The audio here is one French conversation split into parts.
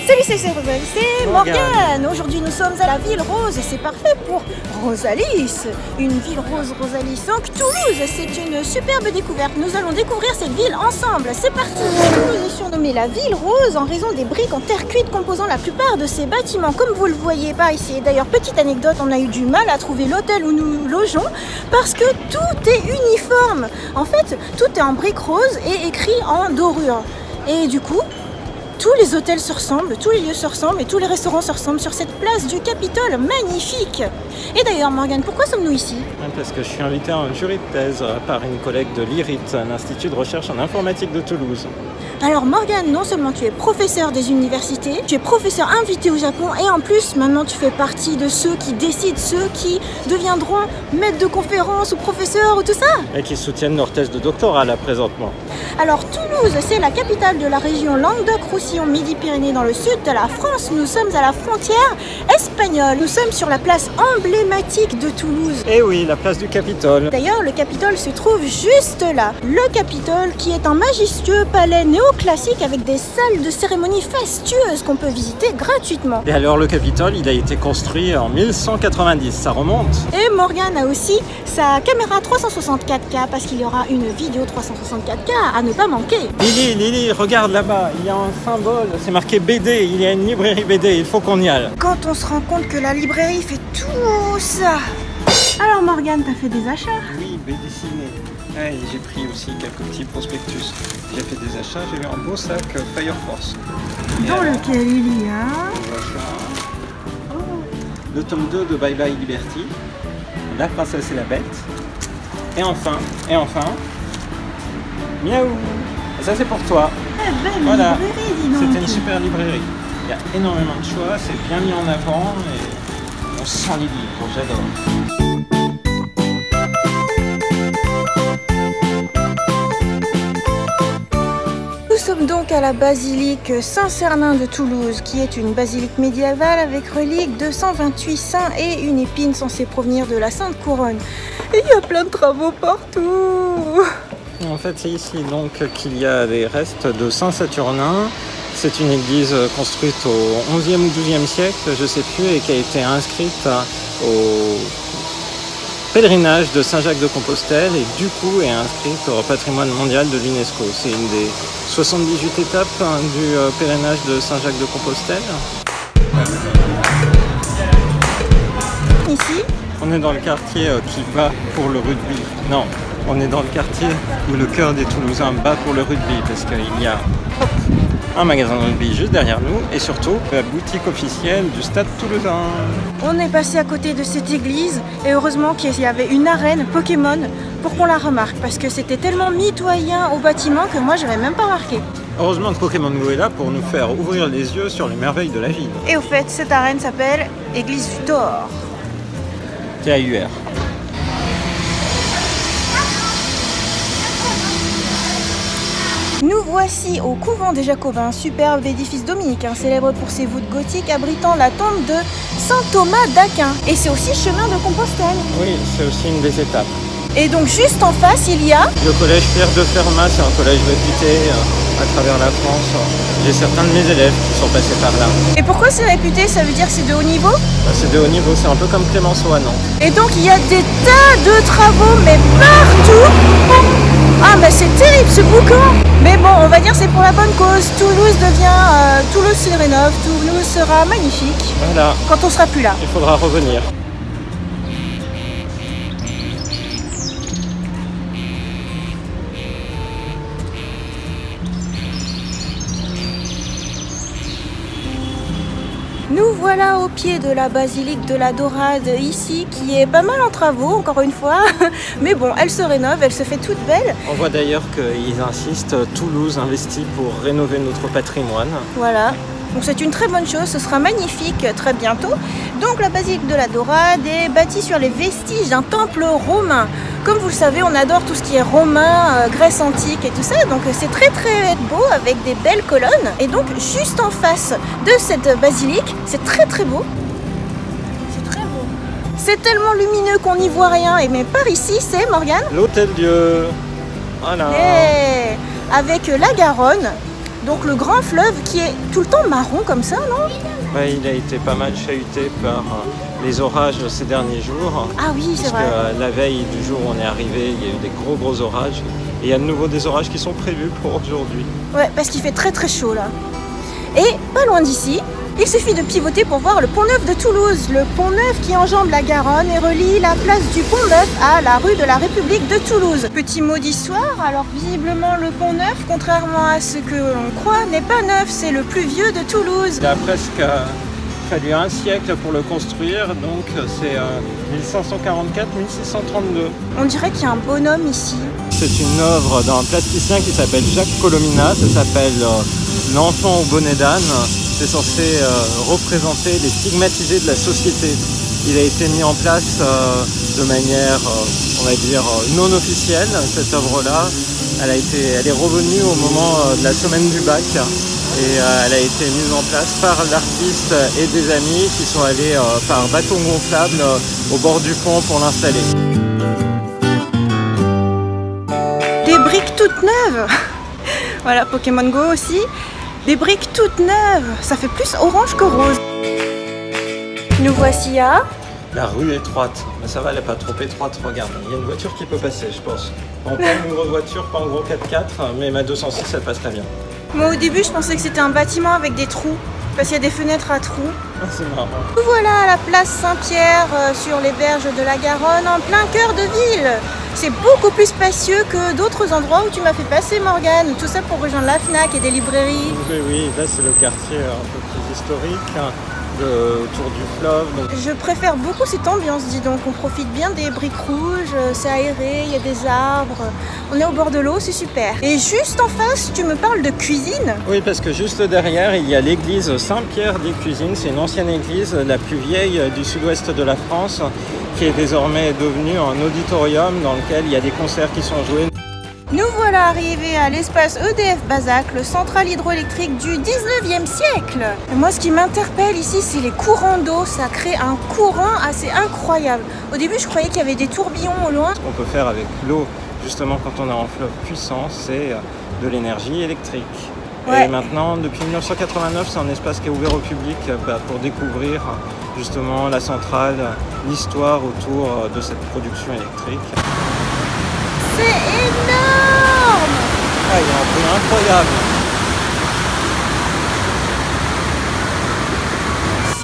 c'est Rosalie, c'est Morgane. Aujourd'hui nous sommes à la Ville Rose et c'est parfait pour Rosalis. Une ville rose Rosalis. Donc Toulouse, c'est une superbe découverte. Nous allons découvrir cette ville ensemble. C'est parti. Toulouse est surnommée la Ville Rose en raison des briques en terre cuite composant la plupart de ses bâtiments, comme vous le voyez par ici. D'ailleurs, petite anecdote, on a eu du mal à trouver l'hôtel où nous logeons parce que tout est uniforme. En fait, tout est en briques roses et écrit en dorure. Et du coup, tous les hôtels se ressemblent, tous les lieux se ressemblent et tous les restaurants se ressemblent sur cette place du Capitole magnifique. Et d'ailleurs Morgane, pourquoi sommes-nous ici? Parce que je suis invité à un jury de thèse par une collègue de l'IRIT, l'Institut de recherche en informatique de Toulouse. Alors Morgane, non seulement tu es professeur des universités, tu es professeur invité au Japon et en plus maintenant tu fais partie de ceux qui décident, ceux qui deviendront maîtres de conférences ou professeurs ou tout ça. Et qui soutiennent leur thèse de doctorat là présentement. Alors Toulouse, c'est la capitale de la région Languedoc-Roussillon Midi-Pyrénées dans le sud de la France. Nous sommes à la frontière espagnole. Nous sommes sur la place emblématique de Toulouse. Et oui, la place du Capitole. D'ailleurs, le Capitole se trouve juste là. Le Capitole qui est un majestueux palais néoclassique avec des salles de cérémonie fastueuses qu'on peut visiter gratuitement. Et alors le Capitole, il a été construit en 1190, ça remonte. Et Morgane a aussi sa caméra 364K parce qu'il y aura une vidéo 364K à ne pas manquer. Lily, regarde là-bas, il y a un symbole, c'est marqué BD, il y a une librairie BD, il faut qu'on y aille. Quand on se rend compte que la librairie fait tout ça. Alors Morgane, t'as fait des achats? Oui, BD ciné. Ouais, j'ai pris aussi quelques petits prospectus. J'ai fait des achats, j'ai eu un beau sac Fire Force. Dans lequel il y a... le tome 2 de Bye Bye Liberty, La Princesse et la Bête, et enfin, Miaou. Et ça c'est pour toi. Voilà, c'était une super librairie. Il y a énormément de choix, c'est bien mis en avant et on sent les livres, j'adore. Nous sommes donc à la basilique Saint-Cernin de Toulouse, qui est une basilique médiévale avec reliques de 128 saints et une épine censée provenir de la Sainte Couronne. Et il y a plein de travaux partout. En fait, c'est ici donc qu'il y a des restes de Saint-Saturnin. C'est une église construite au 11e ou 12e siècle, je ne sais plus, et qui a été inscrite au pèlerinage de Saint-Jacques-de-Compostelle et du coup est inscrite au patrimoine mondial de l'UNESCO. C'est une des 78 étapes du pèlerinage de Saint-Jacques-de-Compostelle. Ici, on est dans le quartier qui bat pour le rugby. Non, on est dans le quartier où le cœur des Toulousains bat pour le rugby parce qu'il y a un magasin de rugby juste derrière nous et surtout la boutique officielle du Stade Toulousain. on est passé à côté de cette église et heureusement qu'il y avait une arène Pokémon pour qu'on la remarque parce que c'était tellement mitoyen au bâtiment que moi je n'avais même pas remarqué. Heureusement que Pokémon Go est là pour nous faire ouvrir les yeux sur les merveilles de la ville. Et au fait, cette arène s'appelle Église du Thor. TAUR. Nous voici au couvent des Jacobins, superbe édifice dominicain célèbre pour ses voûtes gothiques abritant la tombe de Saint Thomas d'Aquin. Et c'est aussi chemin de Compostelle. Oui, c'est aussi une des étapes. Et donc juste en face, il y a... Le collège Pierre de Fermat, c'est un collège réputé à travers la France. J'ai certains de mes élèves qui sont passés par là. Et pourquoi c'est réputé? Ça veut dire que c'est de haut niveau? C'est de haut niveau, c'est un peu comme Clémenceau à Nantes. Et donc il y a des tas de travaux, mais partout. Ah mais c'est terrible ce boucan. Mais bon, on va dire c'est pour la bonne cause. Toulouse devient... Toulouse se rénove, Toulouse sera magnifique. Voilà. Quand on sera plus là. Il faudra revenir. Nous voilà au pied de la basilique de la Dorade ici, qui est pas mal en travaux encore une fois, mais bon, elle se rénove, elle se fait toute belle. On voit d'ailleurs qu'ils insistent, Toulouse investit pour rénover notre patrimoine. Voilà, donc c'est une très bonne chose, ce sera magnifique très bientôt. Donc la basilique de la Dorade est bâtie sur les vestiges d'un temple romain. Comme vous le savez, on adore tout ce qui est romain, Grèce antique et tout ça, donc c'est très très beau avec des belles colonnes. Et donc juste en face de cette basilique, c'est très très beau. C'est très beau. C'est tellement lumineux qu'on n'y voit rien. Et mais par ici, c'est Morgane. L'Hôtel-Dieu. Voilà. Avec la Garonne. Donc le grand fleuve qui est tout le temps marron comme ça, non? Ouais, il a été pas mal chahuté par les orages ces derniers jours. Ah oui, c'est vrai. Puisque la veille du jour où on est arrivé, il y a eu des gros orages. Et il y a de nouveau des orages qui sont prévus pour aujourd'hui. Ouais, parce qu'il fait très chaud là. Et pas loin d'ici, il suffit de pivoter pour voir le Pont Neuf de Toulouse. Le Pont Neuf qui enjambe la Garonne et relie la place du Pont Neuf à la rue de la République de Toulouse. Petit mot d'histoire, alors visiblement le Pont Neuf, contrairement à ce que l'on croit, n'est pas neuf, c'est le plus vieux de Toulouse. Il a presque fallu un siècle pour le construire, donc c'est 1544-1632. On dirait qu'il y a un bonhomme ici. C'est une œuvre d'un plasticien qui s'appelle Jacques Colomina, ça s'appelle L'enfant au bonnet d'âne. C'est censé représenter les stigmatisés de la société. Il a été mis en place de manière, on va dire, non officielle, cette œuvre-là. Elle est revenue au moment de la semaine du bac et elle a été mise en place par l'artiste et des amis qui sont allés par bâton gonflable au bord du pont pour l'installer. Des briques toutes neuves. Voilà, Pokémon Go aussi. Des briques toutes neuves, ça fait plus orange que rose. Nous voici à... La rue étroite, mais ça va, elle n'est pas trop étroite, regarde. Il y a une voiture qui peut passer, je pense. Bon, pas une grosse voiture, pas un gros 4x4, mais ma 206, elle passe très bien. Moi au début, je pensais que c'était un bâtiment avec des trous, parce qu'il y a des fenêtres à trous. Ah, c'est marrant. Nous voilà à la place Saint-Pierre, sur les berges de la Garonne, en plein cœur de ville. C'est beaucoup plus spacieux que d'autres endroits où tu m'as fait passer, Morgane. Tout ça pour rejoindre la Fnac et des librairies. Oui, là c'est le quartier un peu plus historique, autour du fleuve. Donc... Je préfère beaucoup cette ambiance, dis donc. On profite bien des briques rouges, c'est aéré, il y a des arbres. On est au bord de l'eau, c'est super. Et juste en face, tu me parles de cuisine? Oui, parce que juste derrière, il y a l'église Saint-Pierre des Cuisines. C'est une ancienne église, la plus vieille du sud-ouest de la France, qui est désormais devenue un auditorium dans lequel il y a des concerts qui sont joués. Nous voilà arrivés à l'espace EDF Bazac, le central hydroélectrique du 19e siècle. Et moi, ce qui m'interpelle ici, c'est les courants d'eau. Ça crée un courant assez incroyable. Au début, je croyais qu'il y avait des tourbillons au loin. Ce qu'on peut faire avec l'eau, justement, quand on est en fleuve puissant, c'est de l'énergie électrique. Ouais. Et maintenant, depuis 1989, c'est un espace qui est ouvert au public pour découvrir justement la centrale, l'histoire autour de cette production électrique. C'est énorme! Ah, il y a un bruit incroyable.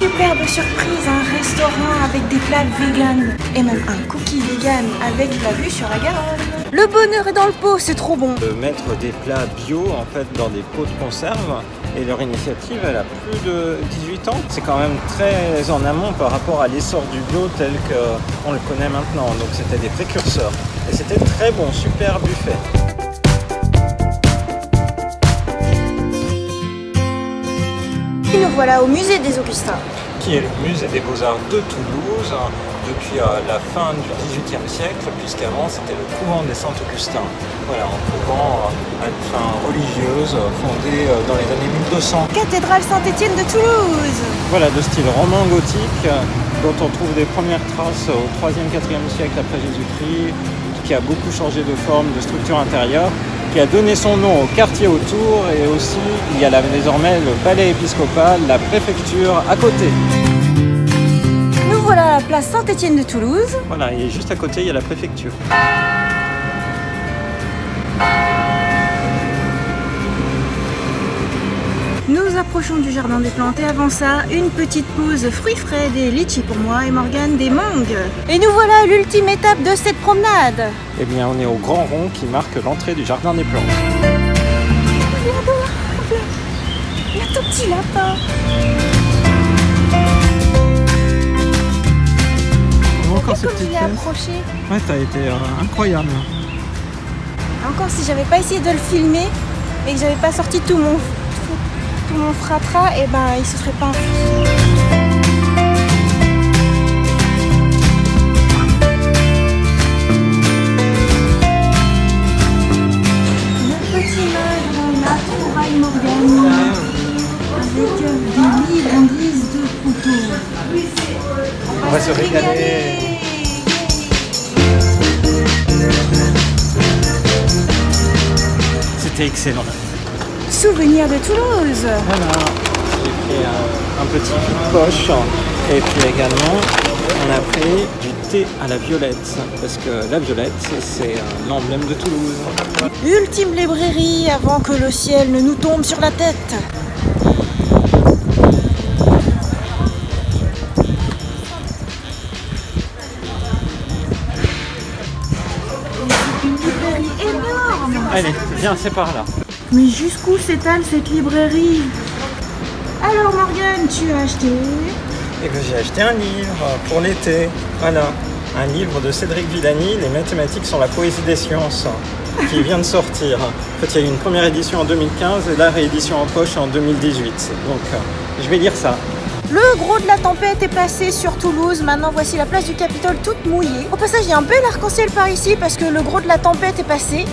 Superbe surprise, un restaurant avec des plats véganes et même un cookie vegan avec la vue sur la Garonne. Le bonheur est dans le pot, c'est trop bon. De mettre des plats bio en fait dans des pots de conserve, et leur initiative elle a plus de 18 ans. C'est quand même très en amont par rapport à l'essor du bio tel qu'on le connaît maintenant. Donc c'était des précurseurs et c'était très bon, super buffet. Et nous voilà au musée des Augustins. Qui est le musée des Beaux-Arts de Toulouse depuis la fin du XVIIIe siècle, puisqu'avant c'était le couvent des Saint-Augustins. Voilà, un couvent à une fin religieuse fondé dans les années 1200. Cathédrale Saint-Étienne de Toulouse. Voilà, de style roman gothique, dont on trouve des premières traces au 3e, 4e siècle après Jésus-Christ, qui a beaucoup changé de forme, de structure intérieure, qui a donné son nom au quartier autour, et aussi il y a désormais le palais épiscopal, la préfecture à côté. Nous voilà à la place Saint-Étienne de Toulouse. Voilà, et juste à côté il y a la préfecture. Nous approchons du jardin des plantes et avant ça, une petite pause fruits frais, des litchis pour moi et Morgane des mangues. Et nous voilà à l'ultime étape de cette promenade. Eh bien on est au grand rond qui marque l'entrée du jardin des plantes. Il y a tout petit lapin. Encore ces comme petites il est approché. Ouais, ça a été incroyable. Encore si j'avais pas essayé de le filmer et que j'avais pas sorti tout mon fratras, et ben il se serait pas enfui. Le petit meuble, la trouvaille Morgane, avec des livres en guise de couteau. On va se régaler. C'était excellent. souvenirs de Toulouse. Voilà, j'ai pris un petit poche et puis également on a pris du thé à la violette parce que la violette c'est l'emblème de Toulouse. Ultime librairie avant que le ciel ne nous tombe sur la tête. Une librairie énorme. Allez, viens, c'est par là. Mais jusqu'où s'étale cette librairie? Alors Morgane, tu as acheté? Et que j'ai acheté un livre pour l'été. Voilà, un livre de Cédric Villani, Les mathématiques sont la poésie des sciences, qui vient de sortir. En fait, il y a eu une première édition en 2015 et la réédition en poche en 2018. Donc, je vais lire ça. Le gros de la tempête est passé sur Toulouse. Maintenant, voici la place du Capitole toute mouillée. Au passage, il y a un bel arc-en-ciel par ici parce que le gros de la tempête est passé.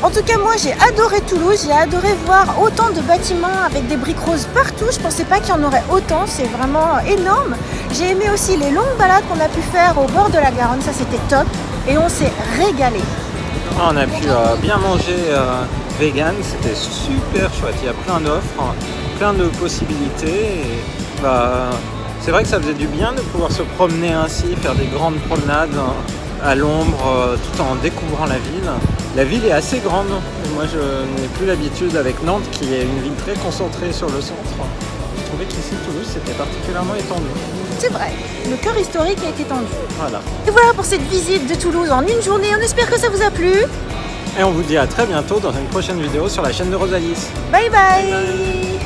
En tout cas, moi, j'ai adoré Toulouse. J'ai adoré voir autant de bâtiments avec des briques roses partout. Je pensais pas qu'il y en aurait autant. C'est vraiment énorme. J'ai aimé aussi les longues balades qu'on a pu faire au bord de la Garonne. Ça, c'était top. Et on s'est régalé. On a pu bien manger vegan. C'était super chouette. Il y a plein d'offres, plein de possibilités. Et, c'est vrai que ça faisait du bien de pouvoir se promener ainsi, faire des grandes promenades à l'ombre, tout en découvrant la ville. La ville est assez grande. Moi, je n'ai plus l'habitude avec Nantes, qui est une ville très concentrée sur le centre. Je trouvais qu'ici, Toulouse, c'était particulièrement étendu. C'est vrai, le cœur historique a été tendu. Voilà. Et voilà pour cette visite de Toulouse en une journée. On espère que ça vous a plu. Et on vous dit à très bientôt dans une prochaine vidéo sur la chaîne de Rosalis. Bye bye.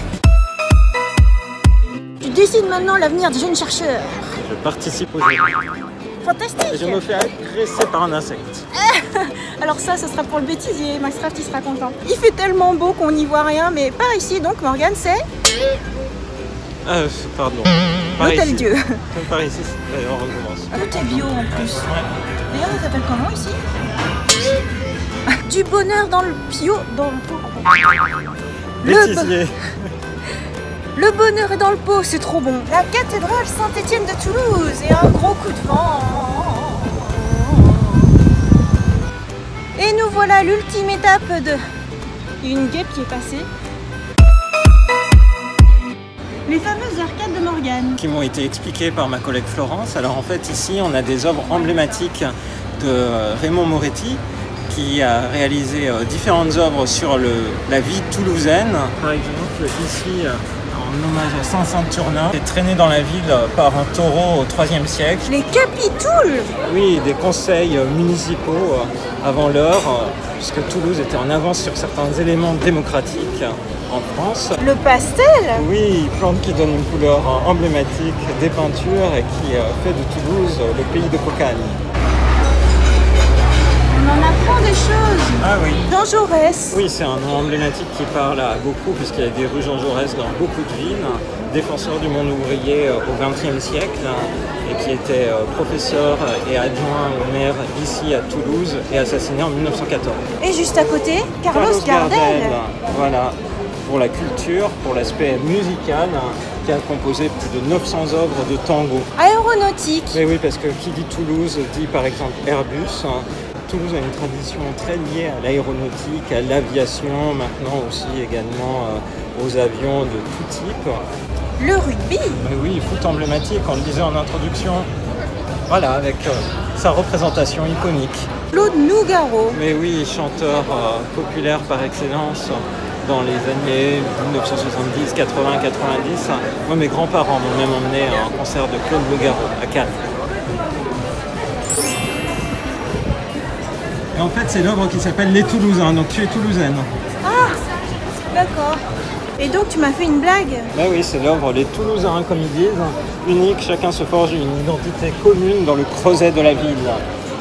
Tu décides maintenant l'avenir des jeunes chercheurs. Je participe au jeu. Fantastique. Et je me fais agresser par un insecte. Alors ça sera pour le bêtisier. Max Craft, il sera content. Il fait tellement beau qu'on n'y voit rien, mais par ici, donc Morgane, c'est pardon. l'Hôtel Dieu. Par ici, d'ailleurs, on recommence. Un hôtel bio en plus. D'ailleurs, ça s'appelle comment ici? Du bonheur dans le bio, dans le pot. Bêtisier. Le bonheur est dans le pot, c'est trop bon. La cathédrale Saint-Étienne de Toulouse et un gros coup de vent. Et nous voilà à l'ultime étape de une guêpe qui est passée. Les fameuses arcades de Morgane. Qui m'ont été expliquées par ma collègue Florence. Alors en fait ici on a des œuvres emblématiques de Raymond Moretti qui a réalisé différentes œuvres sur la vie toulousaine. Par exemple ici en hommage à Saint-Saturnin, qui est traîné dans la ville par un taureau au IIIe siècle. Les capitouls. Oui, des conseils municipaux avant l'heure, puisque Toulouse était en avance sur certains éléments démocratiques en France. Le pastel. Oui, plante qui donne une couleur emblématique des peintures et qui fait de Toulouse le pays de cocagne. On en apprend des choses. Ah oui. Jean Jaurès. Oui, c'est un nom emblématique qui parle à beaucoup, puisqu'il y a des rues Jean Jaurès dans beaucoup de villes. Défenseur du monde ouvrier au XXe siècle et qui était professeur et adjoint au maire ici à Toulouse et assassiné en 1914. Et juste à côté, Carlos Gardel. Voilà, pour la culture, pour l'aspect musical, qui a composé plus de 900 œuvres de tango. Aéronautique. Mais oui, parce que qui dit Toulouse dit par exemple Airbus. Toulouse a une tradition très liée à l'aéronautique, à l'aviation, maintenant aussi également aux avions de tout type. Le rugby. Mais oui, foot emblématique, on le disait en introduction. Voilà, avec sa représentation iconique. Claude Nougaro. Mais oui, chanteur populaire par excellence dans les années 1970, 80, 90. Moi, mes grands-parents m'ont même emmené à un concert de Claude Nougaro à Cannes. Et en fait, c'est l'œuvre qui s'appelle Les Toulousains, donc tu es toulousaine. Ah, d'accord. Et donc tu m'as fait une blague? Bah oui, c'est l'œuvre Les Toulousains, comme ils disent. Unique, chacun se forge une identité commune dans le creuset de la ville.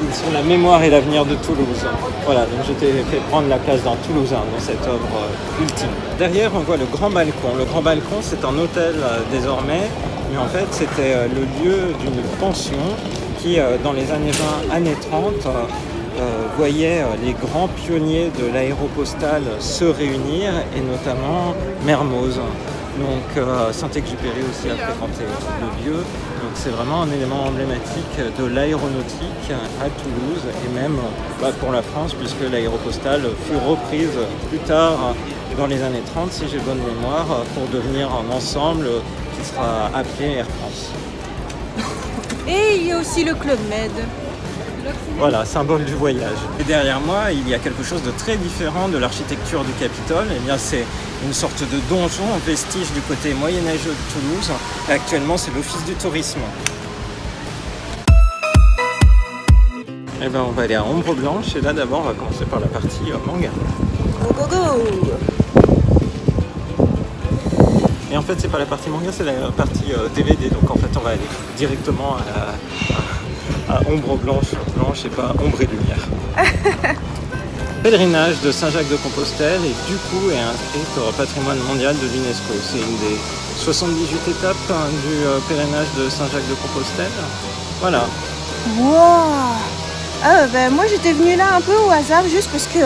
Ils sont la mémoire et l'avenir de Toulouse. Voilà, donc je t'ai fait prendre la place d'un Toulousain dans cette œuvre ultime. Derrière, on voit le Grand Balcon. Le Grand Balcon, c'est un hôtel désormais, mais en fait, c'était le lieu d'une pension qui, dans les années 20, années 30, voyait les grands pionniers de l'aéropostale se réunir, et notamment Mermoz. Donc Saint-Exupéry aussi a fréquenté le lieu. Donc c'est vraiment un élément emblématique de l'aéronautique à Toulouse et même pour la France, puisque l'aéropostale fut reprise plus tard dans les années 30, si j'ai bonne mémoire, pour devenir un ensemble qui sera appelé Air France. Et il y a aussi le Club Med. Voilà, symbole du voyage. Et derrière moi, il y a quelque chose de très différent de l'architecture du Capitole. Eh bien, c'est une sorte de donjon, vestige du côté moyenâgeux de Toulouse. Et actuellement, c'est l'Office du tourisme. Eh bien, on va aller à Ombre Blanche. Et là, d'abord, on va commencer par la partie manga. Go, go, go! Et en fait, c'est pas la partie manga, c'est la partie DVD. Donc, en fait, on va aller directement à Ombre Blanche et pas Ombre et Lumière. Pèlerinage de Saint-Jacques-de-Compostelle et du coup est inscrite au patrimoine mondial de l'UNESCO. C'est une des 78 étapes du pèlerinage de Saint-Jacques-de-Compostelle. Voilà. Wow! Ah ben moi j'étais venue là un peu au hasard juste parce que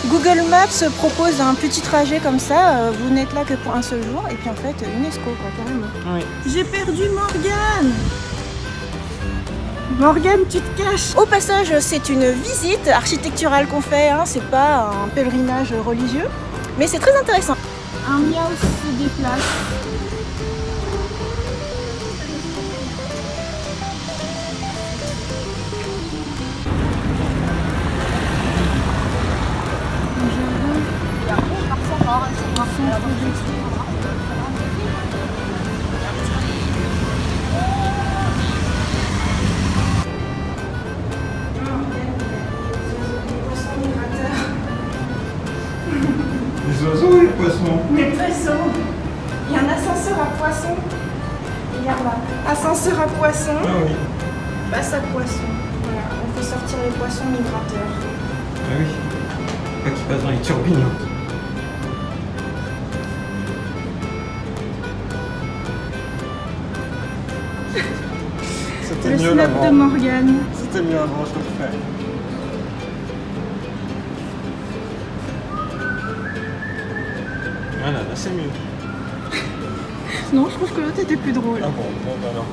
Google Maps propose un petit trajet comme ça, vous n'êtes là que pour un seul jour et puis en fait UNESCO quoi carrément. Oui. J'ai perdu Morgane! Morgane, tu te caches! Au passage, c'est une visite architecturale qu'on fait, hein, c'est pas un pèlerinage religieux, mais c'est très intéressant. Un miaou se déplace. Les oiseaux ou les poissons? Les poissons. Il y a un ascenseur à poissons. Regarde là. Ascenseur à poissons. Ah oui. Passe à poissons. Voilà, on fait sortir les poissons migrateurs. Ah oui. Pas qu'ils passent dans les turbines. C'était Le mieux snap avant. de Morgane. C'était mieux avant, je le fais. Voilà, là c'est mieux. Non, je trouve que l'autre était plus drôle. Ah bon, bon, alors.